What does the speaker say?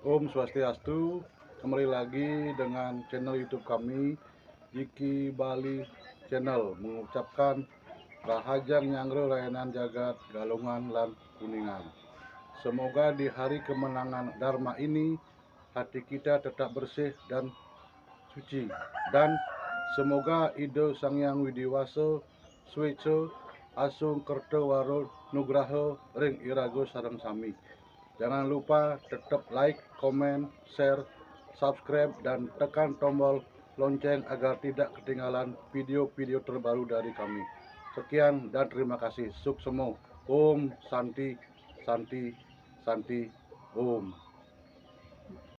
Om Swastiastu, kembali lagi dengan channel YouTube kami, Jiki Bali Channel, mengucapkan Rahajang Nyangro Layanan Jagat Galungan lan Kuningan. Semoga di hari kemenangan Dharma ini hati kita tetap bersih dan suci, dan semoga Ide Sang Hyang Widiwasa Switso Asung Kertowaro Nugraho Ring Irago Sareng Sami. Jangan lupa tetap like, komen, share, subscribe, dan tekan tombol lonceng agar tidak ketinggalan video-video terbaru dari kami. Sekian dan terima kasih. Suksemo. Om Santi, Santi, Santi, Om.